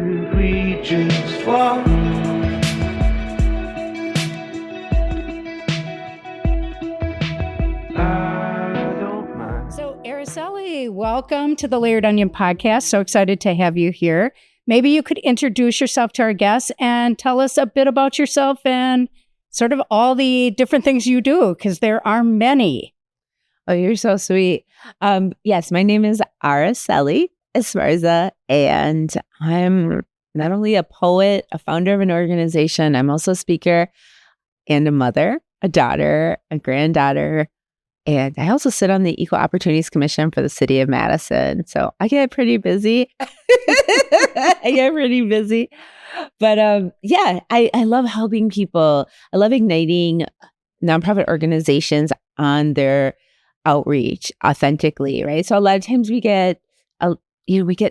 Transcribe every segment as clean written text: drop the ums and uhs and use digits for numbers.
could we just walk? So, Araceli, welcome to the Layered Onion podcast. So excited to have you here. Maybe you could introduce yourself to our guests and tell us a bit about yourself and sort of all the different things you do, because there are many. Oh, you're so sweet. Yes, my name is Araceli Esparza, and I'm not only a poet, a founder of an organization, I'm also a speaker and a mother, a daughter, a granddaughter, and I also sit on the Equal Opportunities Commission for the city of Madison. So I get pretty busy. But I love helping people. I love igniting nonprofit organizations on their outreach authentically, right? So a lot of times we get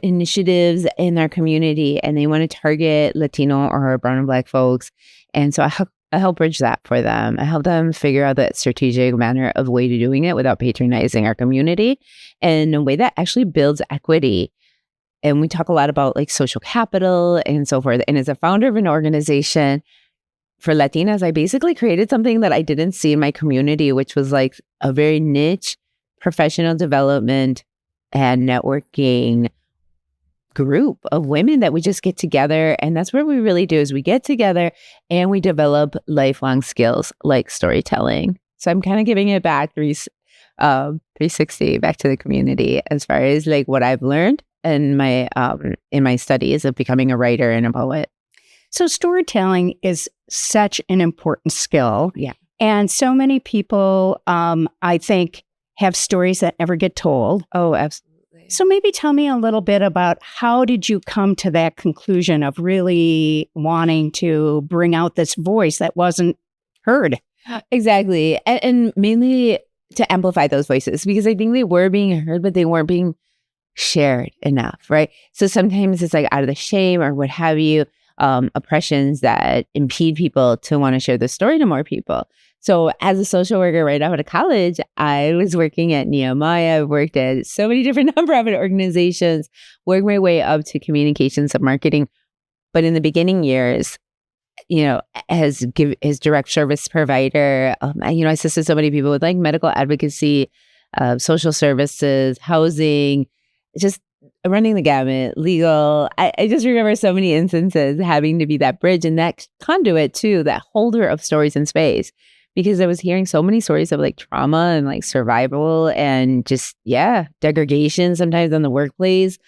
initiatives in our community and they want to target Latino or brown and Black folks. And so I help bridge that for them. I help them figure out that strategic manner of way to doing it without patronizing our community in a way that actually builds equity. And we talk a lot about like social capital and so forth. And as a founder of an organization for Latinas, I basically created something that I didn't see in my community, which was like a very niche professional development and networking group of women that we just get together. And that's what we really do is we get together and we develop lifelong skills like storytelling. So I'm kind of giving it back 360 back to the community as far as like what I've learned in my studies of becoming a writer and a poet. So storytelling is such an important skill. Yeah. And so many people, I think, have stories that never get told. Oh, absolutely. So maybe tell me a little bit about how did you come to that conclusion of really wanting to bring out this voice that wasn't heard? Exactly. And mainly to amplify those voices, because I think they were being heard, but they weren't being shared enough, right? So sometimes it's like out of the shame or what have you, oppressions that impede people to want to share the story to more people. So as a social worker right out of college, I was working at Nehemiah. I worked at so many different nonprofit organizations, worked my way up to communications and marketing. But in the beginning years, as direct service provider, I assisted so many people with like medical advocacy, social services, housing, just running the gamut, legal. I just remember so many instances having to be that bridge and that conduit too, that holder of stories in space. Because I was hearing so many stories of like trauma and like survival and just, degradation sometimes in the workplace,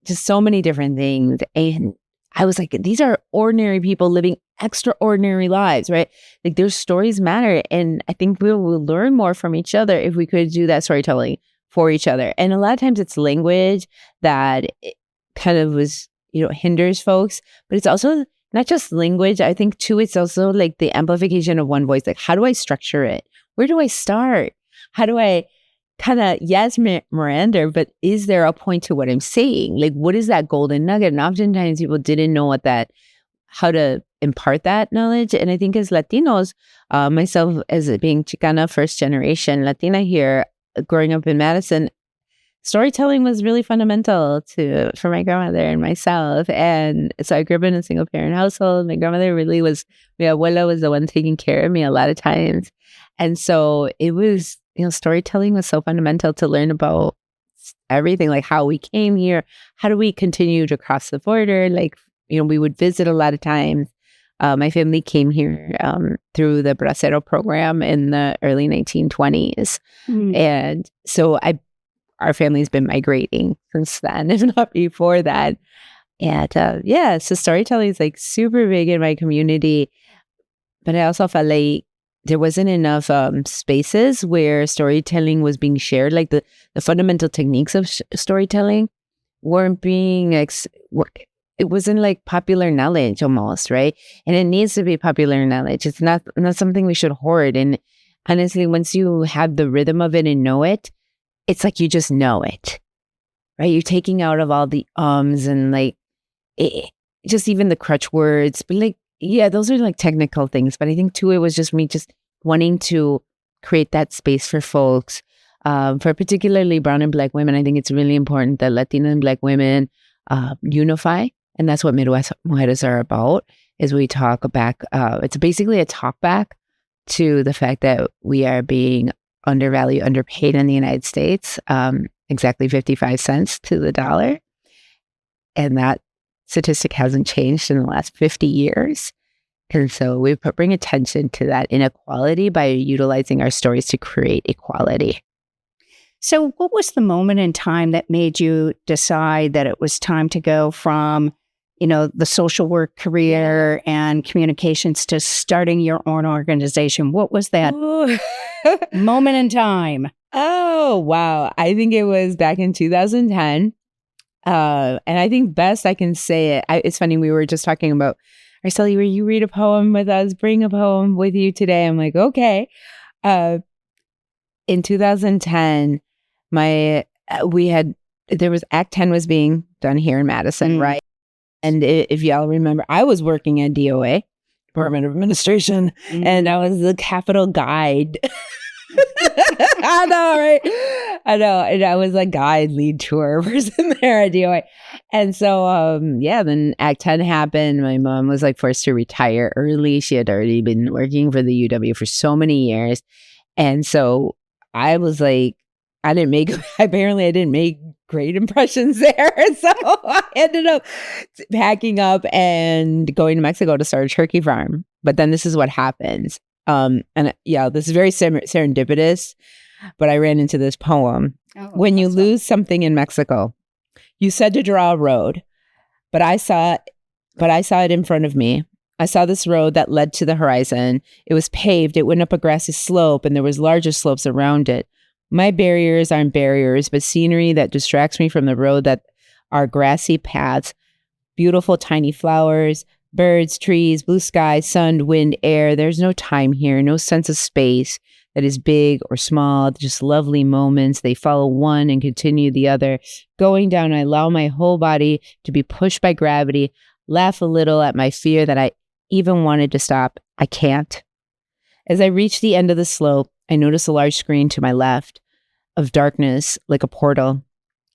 just so many different things. And I was like, these are ordinary people living extraordinary lives, right? Like their stories matter. And I think we will learn more from each other if we could do that storytelling for each other. And a lot of times it's language that kind of hinders folks, but it's also not just language. I think too, it's also like the amplification of one voice. Like, how do I structure it? Where do I start? How do I kind of, yes, Miranda, but is there a point to what I'm saying? Like, what is that golden nugget? And oftentimes people didn't know how to impart that knowledge. And I think as Latinos, myself as being Chicana, first generation Latina here, growing up in Madison, storytelling was really fundamental for my grandmother and myself. And so I grew up in a single parent household. My grandmother my abuela was the one taking care of me a lot of times. And so it was, storytelling was so fundamental to learn about everything, like how we came here, how do we continue to cross the border? Like, we would visit a lot of times. My family came here through the Bracero program in the early 1920s. Mm. And so our family's been migrating since then, if not before that. And so storytelling is like super big in my community. But I also felt like there wasn't enough spaces where storytelling was being shared. Like the fundamental techniques of storytelling weren't being, it wasn't like popular knowledge almost, right? And it needs to be popular knowledge. It's not something we should hoard. And honestly, once you have the rhythm of it and know it, it's like you just know it, right? You're taking out of all the and like just even the crutch words. But like, those are like technical things. But I think too, it was just me just wanting to create that space for folks, for particularly brown and Black women. I think it's really important that Latina and Black women unify And that's what Midwest Mojetas are about, is we talk back. It's basically a talk back to the fact that we are being undervalued, underpaid in the United States, exactly 55 cents to the dollar. And that statistic hasn't changed in the last 50 years. And so we bring attention to that inequality by utilizing our stories to create equality. So what was the moment in time that made you decide that it was time to go from, the social work career and communications to starting your own organization? What was that moment in time? Oh, wow. I think it was back in 2010. And I think best I can say it. It's funny. We were just talking about, Araceli, will you read a poem with us? Bring a poem with you today. I'm like, okay. In 2010, there was Act 10 was being done here in Madison, right? And if y'all remember, I was working at DOA, Department of Administration, and I was the Capitol guide. I know, right? I know. And I was a guide lead tour person there at DOA. And so, then Act 10 happened. My mom was forced to retire early. She had already been working for the UW for so many years. And so I was I didn't make great impressions there. So I ended up packing up and going to Mexico to start a turkey farm. But then this is what happens. This is very serendipitous, but I ran into this poem. When you lose something in Mexico, you said to draw a road, but I saw it in front of me. I saw this road that led to the horizon. It was paved. It went up a grassy slope, and there was larger slopes around it. My barriers aren't barriers, but scenery that distracts me from the road that are grassy paths, beautiful tiny flowers, birds, trees, blue sky, sun, wind, air. There's no time here, no sense of space that is big or small, just lovely moments. They follow one and continue the other. Going down, I allow my whole body to be pushed by gravity, laugh a little at my fear that I even wanted to stop. I can't. As I reach the end of the slope, I notice a large screen to my left of darkness, like a portal.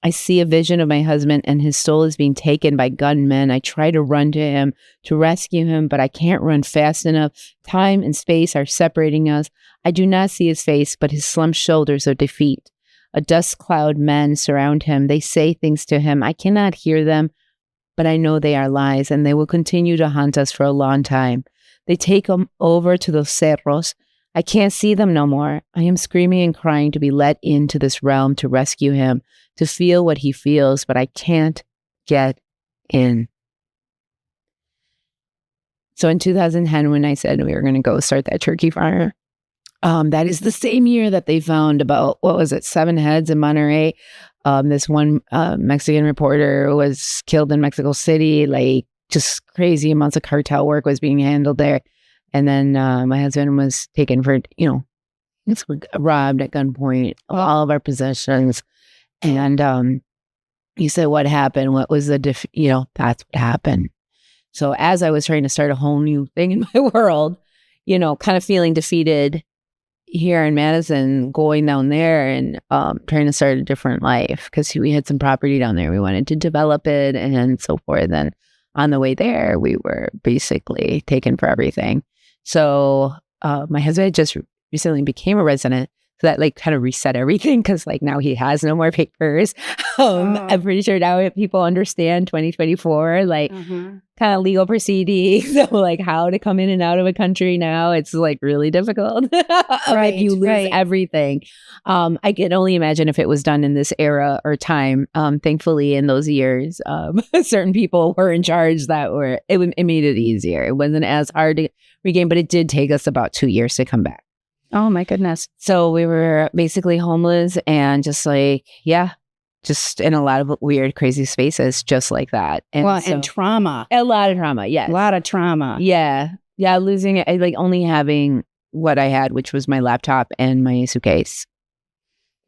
I see a vision of my husband, and his soul is being taken by gunmen. I try to run to him, to rescue him, but I can't run fast enough. Time and space are separating us. I do not see his face, but his slumped shoulders of defeat. A dust cloud men surround him. They say things to him. I cannot hear them, but I know they are lies, and they will continue to haunt us for a long time. They take him over to those cerros. I can't see them no more. I am screaming and crying to be let into this realm, to rescue him, to feel what he feels, but I can't get in. So in 2010, when I said we were going to go start that turkey farm, that is the same year that they found about, 7 heads in Monterey. This one Mexican reporter was killed in Mexico City, just crazy amounts of cartel work was being handled there. And then my husband was taken for, robbed at gunpoint, all of our possessions. And he said, what happened? What was the, that's what happened. So as I was trying to start a whole new thing in my world, kind of feeling defeated here in Madison, going down there and trying to start a different life, because we had some property down there. We wanted to develop it and so forth. And on the way there, we were basically taken for everything. So my husband just recently became a resident. So that kind of reset everything, because now he has no more papers. I'm pretty sure now people understand 2024, kind of legal proceedings. So how to come in and out of a country now, it's really difficult if you lose everything. I can only imagine if it was done in this era or time. Thankfully, in those years, certain people were in charge it made it easier. It wasn't as hard to regain, but it did take us about 2 years to come back. Oh my goodness. So we were basically homeless and just in a lot of weird, crazy spaces, just like that. And trauma. A lot of trauma, yes. A lot of trauma. Yeah. Yeah, losing it, only having what I had, which was my laptop and my suitcase.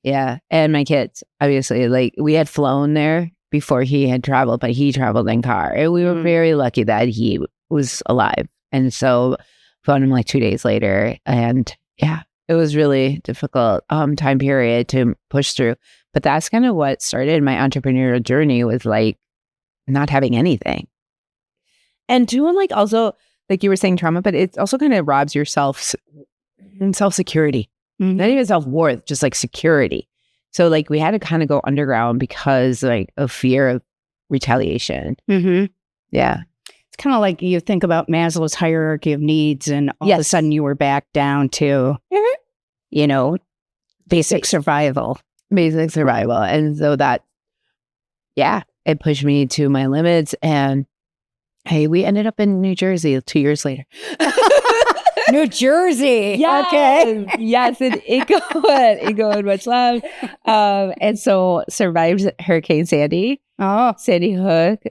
Yeah, and my kids, obviously. We had flown there before he had traveled, but he traveled in car. And we were very lucky that he was alive. And so found him 2 days later. And yeah, it was really difficult time period to push through. But that's kind of what started my entrepreneurial journey, with not having anything. And two, and like also, like you were saying, trauma, but it also kind of robs yourself self-security, not even self-worth, just like security. So like we had to kind of go underground because like of fear of retaliation. Yeah. It's kind of like you think about Maslow's hierarchy of needs, and all of a sudden you were back down to, you know, basic survival. Basic survival. And so that, yeah, it pushed me to my limits. And hey, we ended up in New Jersey 2 years later. New Jersey. Yes. Okay. Yes. And Ego and much love. And so survived Hurricane Sandy. Oh. Sandy Hook.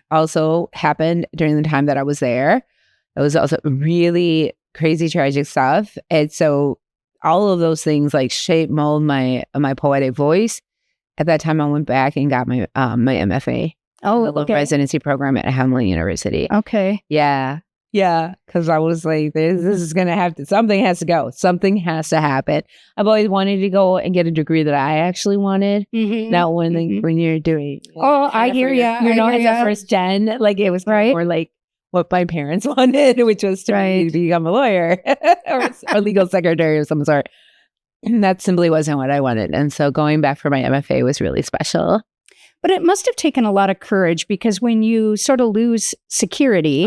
Also happened during the time that I was there. It was also really crazy, tragic stuff. And so all of those things like shape, mold my poetic voice. At that time, I went back and got my my MFA. Oh, the residency program at Hamline University. Okay. Yeah. Yeah. Because I was like, this is going to have to, something has to go. Something has to happen. I've always wanted to go and get a degree that I actually wanted. Not when you're doing. Oh, I hear you. You know, as a first gen, like it was more like what my parents wanted, which was to become a lawyer or a legal secretary of some sort. And that simply wasn't what I wanted. And so going back for my MFA was really special. But it must have taken a lot of courage, because when you sort of lose security,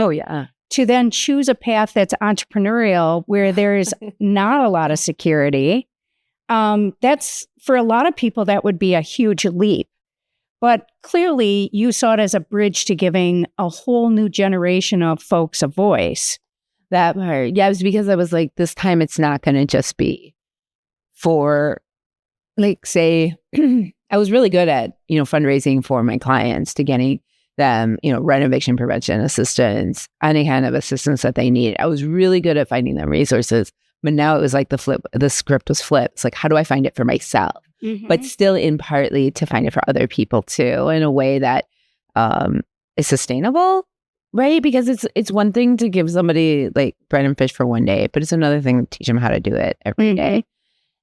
to then choose a path that's entrepreneurial where there is not a lot of security, that's, for a lot of people, that would be a huge leap. But clearly you saw it as a bridge to giving a whole new generation of folks a voice. That part. Yeah, it was because I was like, this time it's not going to just be for, like, say, I was really good at, fundraising for my clients, to getting them, rent eviction prevention assistance, any kind of assistance that they need. I was really good at finding them resources. But now it was like the script was flipped. It's like, how do I find it for myself? But still in partly to find it for other people too, in a way that is sustainable, right? Because it's one thing to give somebody like bread and fish for one day, but it's another thing to teach them how to do it every day.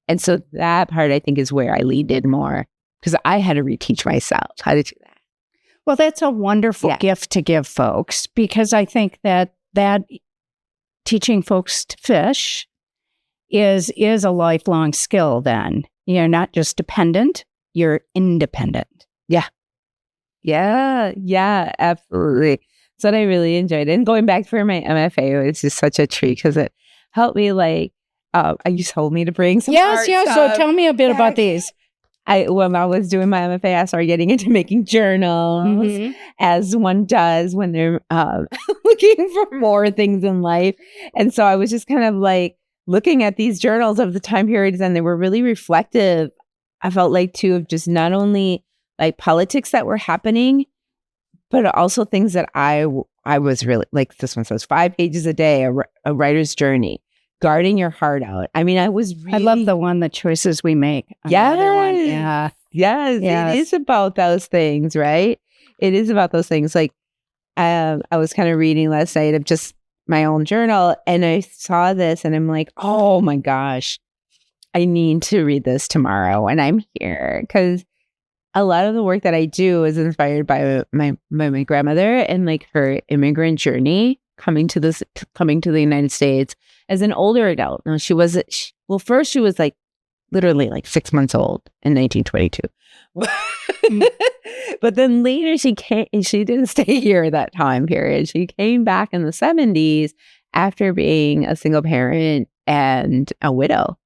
And so that part, I think, is where I leaned in more, because I had to reteach myself how to do that. Well, that's a wonderful gift to give folks, because I think that teaching folks to fish is a lifelong skill then. You're not just dependent, you're independent. Yeah, absolutely. So I really enjoyed it. And going back for my MFA was just such a treat, because it helped me, like, you told me to bring some art stuff. So tell me a bit about these. When I was doing my MFA, I started getting into making journals, as one does when they're looking for more things in life. And so I was just kind of like looking at these journals of the time periods, and they were really reflective. I felt like, too, of just not only like politics that were happening, but also things that I was really, like this one says 5 pages a day, a writer's journey. Guarding your heart out. I mean, I love the one, the choices we make. Yes. It is about those things, right? It is about those things. Like, I was kind of reading last night of just my own journal, and I saw this, and I'm like, oh my gosh, I need to read this tomorrow. And I'm here because a lot of the work that I do is inspired by my grandmother and like her immigrant journey coming to the United States as an older adult. Now first she was like literally like 6 months old in 1922. But then later she didn't stay here that time period. She came back in the 70s after being a single parent and a widow.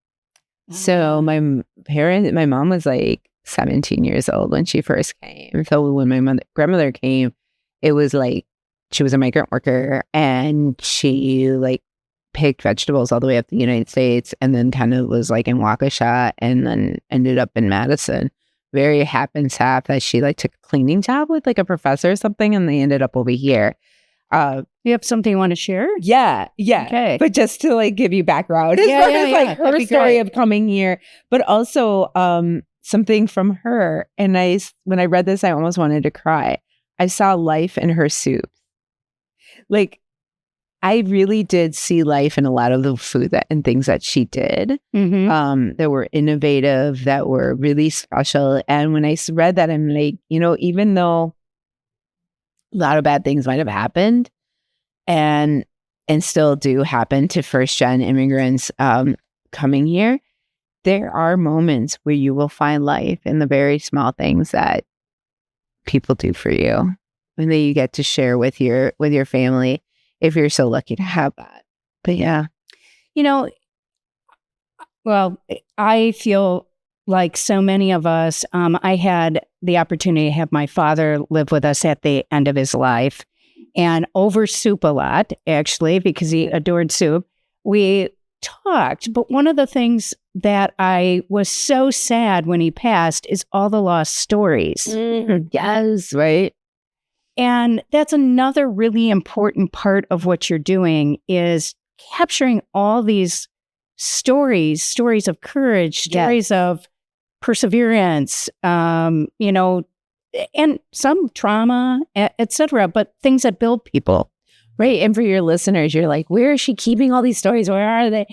So my mom was like 17 years old when she first came. So when my grandmother came, it was like she was a migrant worker, and she like picked vegetables all the way up to the United States, and then kind of was like in Waukesha, and then ended up in Madison. Very happenstance that she like took a cleaning job with like a professor or something, and they ended up over here. You have something you want to share? Yeah. Okay. But just to like give you background as far as like her story of coming here, but also something from her. And when I read this, I almost wanted to cry. I saw life in her soup. Like, I really did see life in a lot of the food and things that she did that were innovative, that were really special. And when I read that, I'm like, even though a lot of bad things might have happened and still do happen to first-gen immigrants coming here, there are moments where you will find life in the very small things that people do for you and that you get to share with your family if you're so lucky to have that. But yeah. Well, I feel like so many of us, I had the opportunity to have my father live with us at the end of his life and over soup a lot, actually, because he adored soup. We talked, but one of the things that I was so sad when he passed is all the lost stories. Yes, right. And that's another really important part of what you're doing is capturing all these stories of courage, stories of perseverance, and some trauma, etc., but things that build people. Right. And for your listeners, you're like, where is she keeping all these stories? Where are they?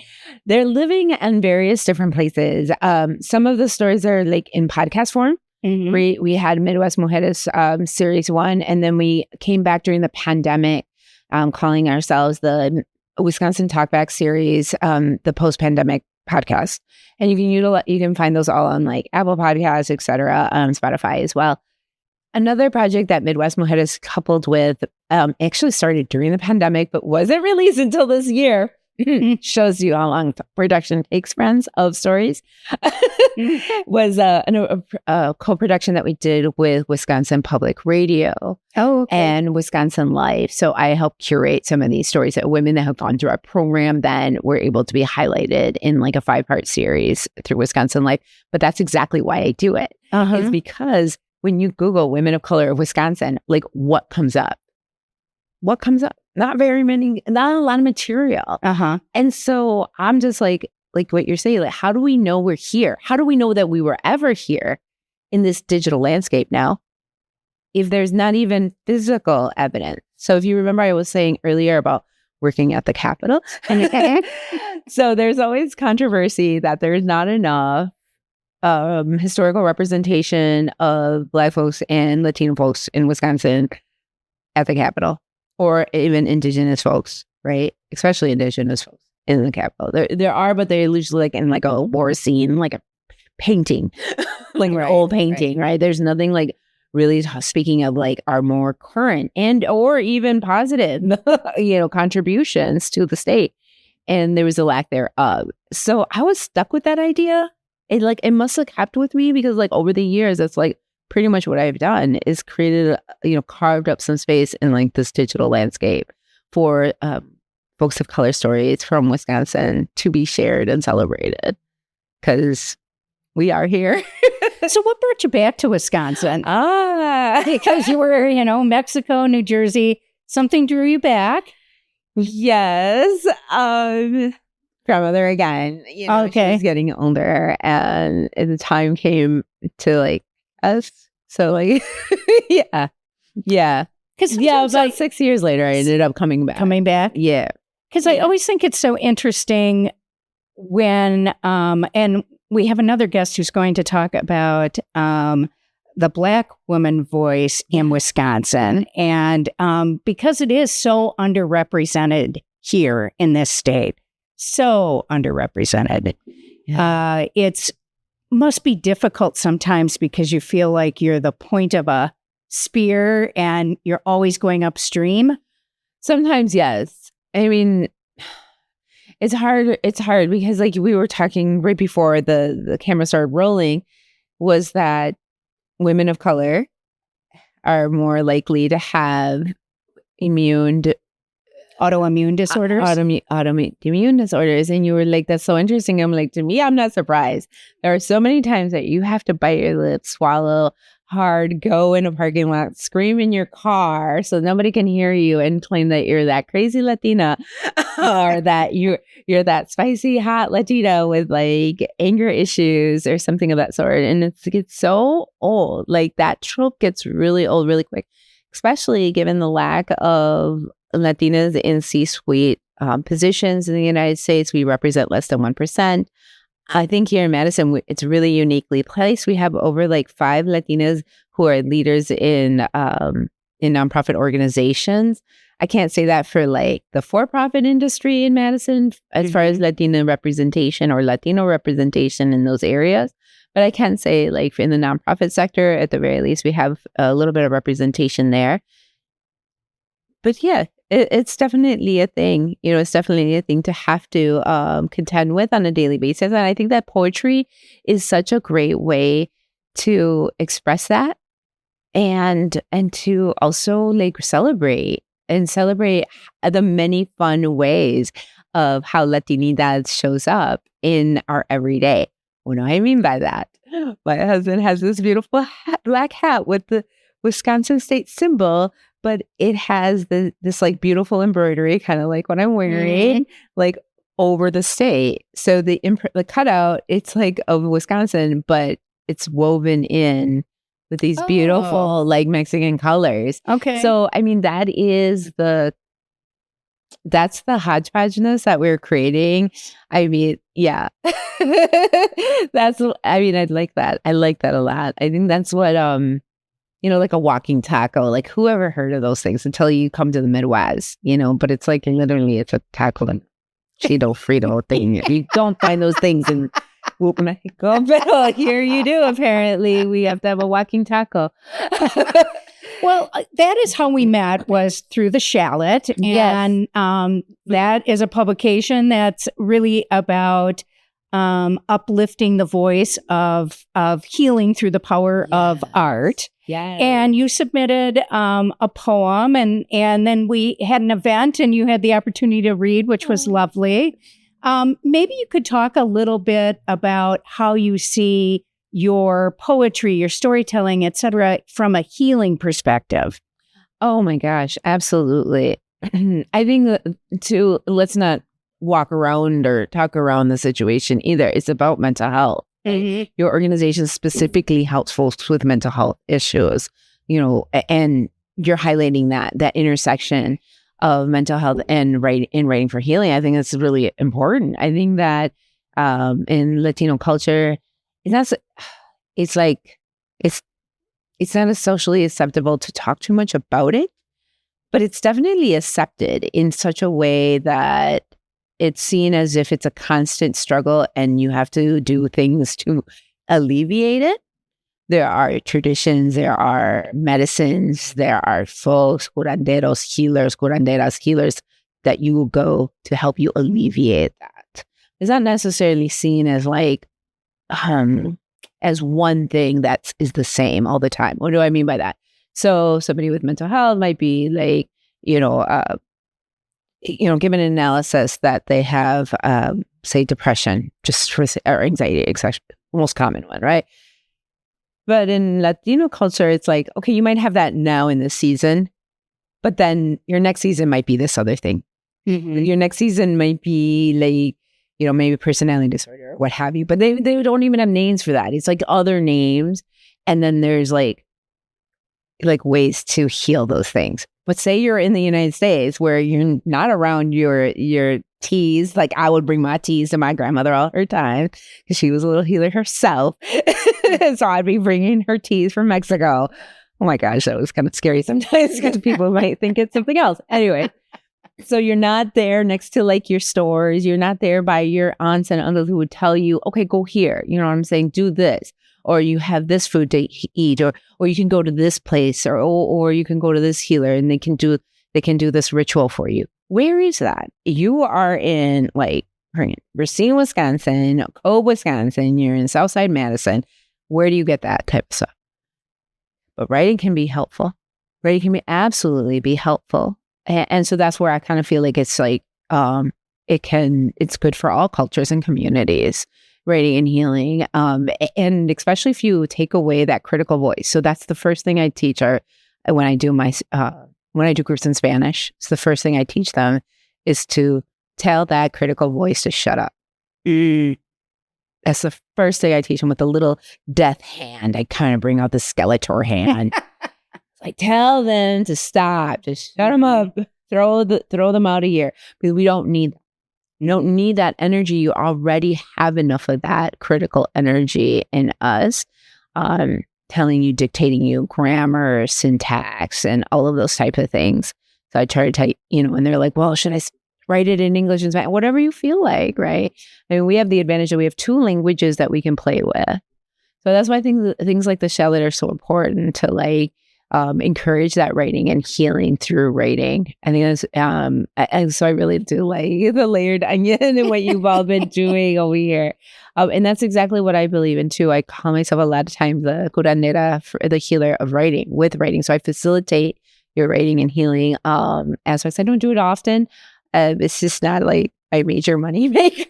They're living in various different places. Some of the stories are like in podcast form. Mm-hmm. We had Midwest Mujeres series 1, and then we came back during the pandemic, calling ourselves the Wisconsin Talkback series, the post-pandemic podcast. And you can find those all on like Apple Podcasts, etc., Spotify as well. Another project that Midwest Mujeres coupled with actually started during the pandemic, but wasn't released until this year. Shows you how long production takes, friends, of stories. Was a co-production that we did with Wisconsin Public Radio and Wisconsin Life. So I helped curate some of these stories that women that have gone through our program then were able to be highlighted in like a 5-part series through Wisconsin Life. But that's exactly why I do it. It's because when you Google women of color of Wisconsin, like what comes up? What comes up? Not very many, not a lot of material. And so I'm just like what you're saying, like, how do we know we're here? How do we know that we were ever here in this digital landscape now if there's not even physical evidence? So if you remember, I was saying earlier about working at the Capitol. So there's always controversy that there's not enough historical representation of Black folks and Latino folks in Wisconsin at the Capitol, or even Indigenous folks, right? Especially Indigenous folks in the Capitol. There are, but they're usually like in like a war scene, like a painting, like an old painting, right? There's nothing like really speaking of like our more current and or even positive, contributions to the state. And there was a lack thereof. So I was stuck with that idea. It must have kept with me because like over the years, it's like pretty much what I've done is created, carved up some space in like this digital landscape for folks of color stories from Wisconsin to be shared and celebrated because we are here. So what brought you back to Wisconsin? Because you were, Mexico, New Jersey, something drew you back. Yes. Grandmother again, she was getting older and the time came to like us. So like, yeah. Because about 6 years later, I ended up coming back. Yeah. Because I always think it's so interesting when, and we have another guest who's going to talk about the Black woman voice in Wisconsin. And because it is so underrepresented here in this state, so underrepresented, it's must be difficult sometimes because you feel like you're the point of a spear and you're always going upstream. Sometimes, yes. I mean, it's hard because like we were talking right before the camera started rolling, was that women of color are more likely to have autoimmune disorders. Autoimmune disorders. And you were like, that's so interesting. I'm like, to me, I'm not surprised. There are so many times that you have to bite your lips, swallow hard, go in a parking lot, scream in your car so nobody can hear you and claim that you're that crazy Latina or that you're that spicy hot Latina with like anger issues or something of that sort. And it gets so old. Like that trope gets really old really quick, especially given the lack of Latinas in C-suite positions in the United States. We represent less than 1%. I think here in Madison, it's really uniquely placed. We have over like 5 Latinas who are leaders in in nonprofit organizations. I can't say that for like the for-profit industry in Madison as far as Latino representation or Latino representation in those areas. But I can say like in the nonprofit sector, at the very least, we have a little bit of representation there. But yeah, it's definitely a thing. It's definitely a thing to have to contend with on a daily basis. And I think that poetry is such a great way to express that and to also like celebrate the many fun ways of how Latinidad shows up in our everyday. What do I mean by that? My husband has this beautiful black hat with the Wisconsin state symbol, but it has this like beautiful embroidery, kind of like what I'm wearing, like over the state. So the cutout, it's like of Wisconsin, but it's woven in with these beautiful like Mexican colors. Okay. So I mean, that's the hodgepodgeness that we're creating. I mean, yeah. I like that. I like that a lot. I think that's what like a walking taco, like whoever heard of those things until you come to the Midwest, but it's like literally it's a taco and Cheeto Frito thing. You don't find those things in Whoop Mexico, but here you do. Apparently, we have to have a walking taco. Well, that is how we met, was through the Shallot. And that is a publication that's really about uplifting the voice of healing through the power of art. Yeah. And you submitted a poem, and then we had an event, and you had the opportunity to read, which was lovely. Maybe you could talk a little bit about how you see your poetry, your storytelling, et cetera, from a healing perspective. Oh my gosh, absolutely. I think let's not walk around or talk around the situation either. It's about mental health. Your organization specifically helps folks with mental health issues, and you're highlighting that intersection of mental health and writing for healing. I think that's really important. I think that in Latino culture, it's not as socially acceptable to talk too much about it, but it's definitely accepted in such a way that it's seen as if it's a constant struggle and you have to do things to alleviate it. There are traditions, there are medicines, there are folks, curanderos, curanderas, healers that you will go to help you alleviate that. It's not necessarily seen as like, as one thing that is the same all the time. What do I mean by that? So somebody with mental health might be like, given an analysis that they have, say, depression, or anxiety, most common one, right? But in Latino culture, it's like, okay, you might have that now in this season, but then your next season might be this other thing. Your next season might be like, maybe personality disorder or what have you, but they don't even have names for that. It's like other names. And then there's like ways to heal those things. But say you're in the United States where you're not around your teas. Like I would bring my teas to my grandmother all her time because she was a little healer herself. So I'd be bringing her teas from Mexico. Oh my gosh, that was kind of scary sometimes because people might think it's something else. Anyway, so you're not there next to like your stores. You're not there by your aunts and uncles who would tell you, okay, go here. You know what I'm saying? Do this. Or you have this food to eat, or you can go to this place, or you can go to this healer, and they can do this ritual for you. Where is that? You are in like Racine, Wisconsin, Cove, Wisconsin. You're in Southside Madison. Where do you get that type of stuff? But writing can be helpful. Writing can absolutely be helpful, and so that's where I kind of feel like it's like it's good for all cultures and communities. Writing and healing, and especially if you take away that critical voice. So that's the first thing I teach when I do groups in Spanish. It's the first thing I teach them is to tell that critical voice to shut up. That's the first thing I teach them with a little death hand. I kind of bring out the Skeletor hand. It's like, tell them to stop, just shut them up, throw them out of here, because we don't need that. You don't need that energy. You already have enough of that critical energy in us. telling you, dictating you grammar, syntax, and all of those type of things. So I try to tell you, and they're like, well, should I write it in English and Spanish? Whatever you feel like, right? I mean, we have the advantage that we have 2 languages that we can play with. So that's why I think things like the shallot are so important to like encourage that writing and healing through writing. I think that's, and so I really do like the layered onion and what you've all been doing over here. And that's exactly what I believe in too. I call myself a lot of times the curandera, the healer of writing, with writing. So I facilitate your writing and healing aspects. I don't do it often. It's just not like my major money maker,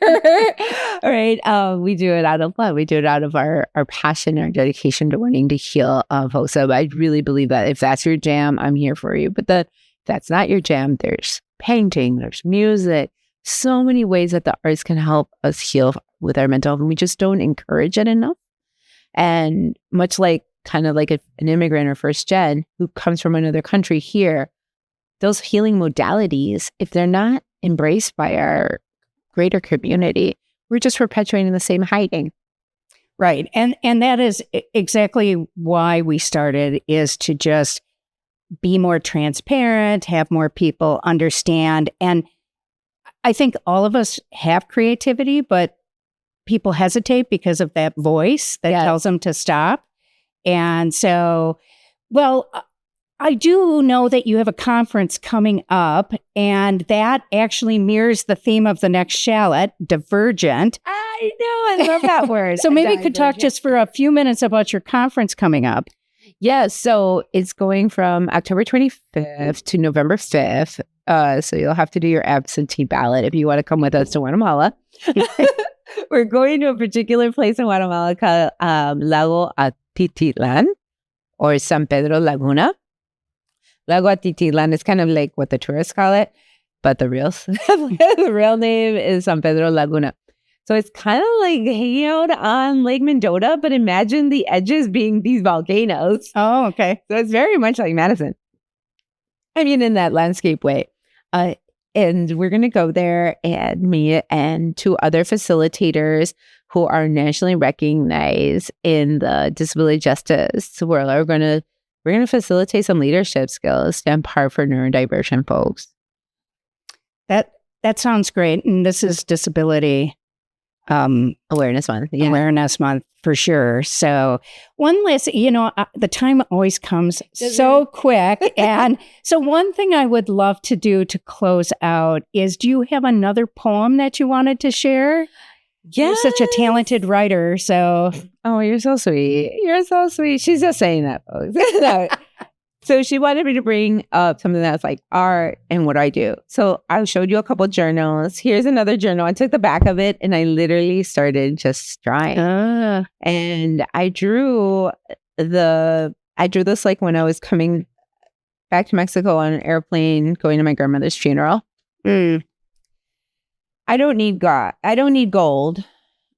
right? We do it out of love. We do it out of our passion, our dedication to wanting to heal folks. So I really believe that if that's your jam, I'm here for you. But if that's not your jam, there's painting, there's music, so many ways that the arts can help us heal with our mental health. And we just don't encourage it enough. And much like kind of like an immigrant or first gen who comes from another country here, those healing modalities, if they're not embraced by our greater community, we're just perpetuating the same hiding. Right. And that is exactly why we started, is to just be more transparent, have more people understand. And I think all of us have creativity, but people hesitate because of that voice that tells them to stop. And so, well, I do know that you have a conference coming up, and that actually mirrors the theme of the next shallot, divergent. I know. I love that word. So maybe you could talk just for a few minutes about your conference coming up. Yeah. So it's going from October 25th to November 5th. So you'll have to do your absentee ballot if you want to come with us to Guatemala. We're going to a particular place in Guatemala called Lago Atitlan, or San Pedro Laguna. Lago Atitlan is kind of like what the tourists call it, but the real name is San Pedro Laguna. So it's kind of like hanging out on Lake Mendota, but imagine the edges being these volcanoes. Oh, okay. So it's very much like Madison. I mean, in that landscape way. And we're going to go there, and me and 2 other facilitators who are nationally recognized in the disability justice world. We're going to facilitate some leadership skills to impart for neurodivergent folks. That sounds great. And this is Disability Awareness Month. Yeah. Awareness Month for sure. So one last, the time always comes so quick. And so one thing I would love to do to close out is, do you have another poem that you wanted to share? Yeah. You're such a talented writer. So. Oh, you're so sweet. You're so sweet. She's just saying that, folks. No. So she wanted me to bring up something that's like art and what I do. So I showed you a couple journals. Here's another journal. I took the back of it and I literally started just drawing. And I drew this like when I was coming back to Mexico on an airplane going to my grandmother's funeral. I don't need God. I don't need gold.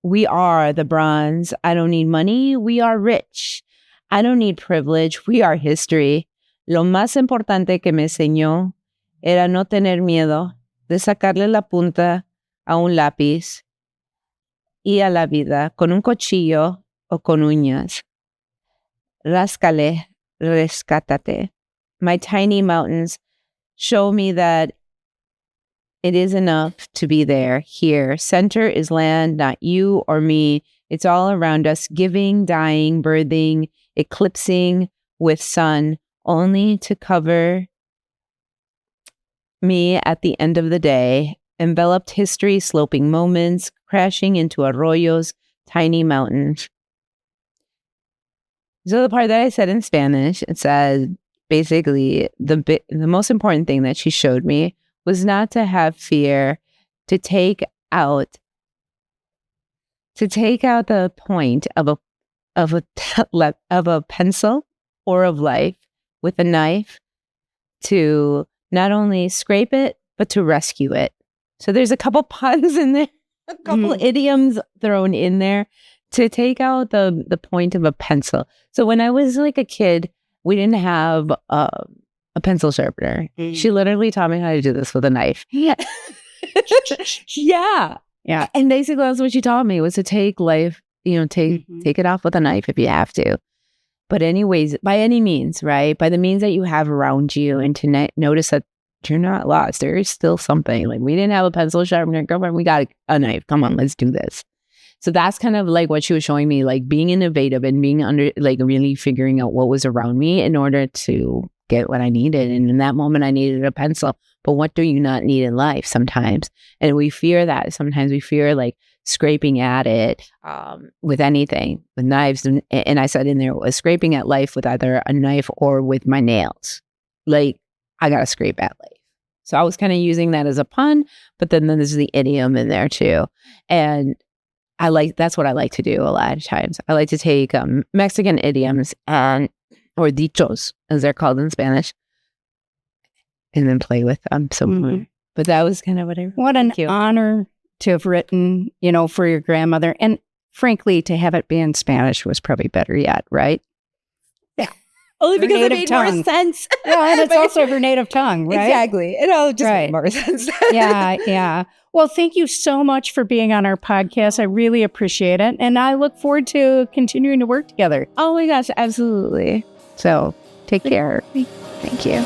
We are the bronze. I don't need money. We are rich. I don't need privilege. We are history. Lo más importante que me enseñó era no tener miedo de sacarle la punta a un lápiz y a la vida con un cuchillo o con uñas. Ráscale, rescátate. My tiny mountains show me that it is enough to be there, here. Center is land, not you or me. It's all around us, giving, dying, birthing, eclipsing with sun, only to cover me at the end of the day. Enveloped history, sloping moments, crashing into arroyos, tiny mountains. So the part that I said in Spanish, it said basically the most important thing that she showed me was not to have fear, to take out the point of a pencil or of life with a knife, to not only scrape it but to rescue it. So there's a couple puns in there, a couple idioms thrown in there to take out the point of a pencil. So when I was like a kid, we didn't have a pencil sharpener. She literally taught me how to do this with a knife. Yeah. Yeah. And basically that's what she taught me, was to take life, take it off with a knife if you have to. But anyways, by any means, right? By the means that you have around you, and to notice that you're not lost. There is still something. Like, we didn't have a pencil sharpener, girlfriend. We got a knife. Come on, let's do this. So that's kind of like what she was showing me, like being innovative and being really figuring out what was around me in order to get what I needed. And in that moment, I needed a pencil. But what do you not need in life sometimes? And we fear that. Sometimes we fear like scraping at it with anything, with knives. And I said in there, was scraping at life with either a knife or with my nails. Like, I got to scrape at life. So I was kind of using that as a pun, but then there's the idiom in there too. And that's what I like to do a lot of times. I like to take Mexican idioms or dichos, as they're called in Spanish, and then play with them. So, but that was kind of what I wrote. What an honor to have written, for your grandmother. And frankly, to have it be in Spanish was probably better yet, right? Yeah. Only because it made tongue. more sense. Yeah, and it's also her native tongue, right? Exactly. It all just made more sense. Yeah. Well, thank you so much for being on our podcast. I really appreciate it. And I look forward to continuing to work together. Oh my gosh, absolutely. So take care. Thank you.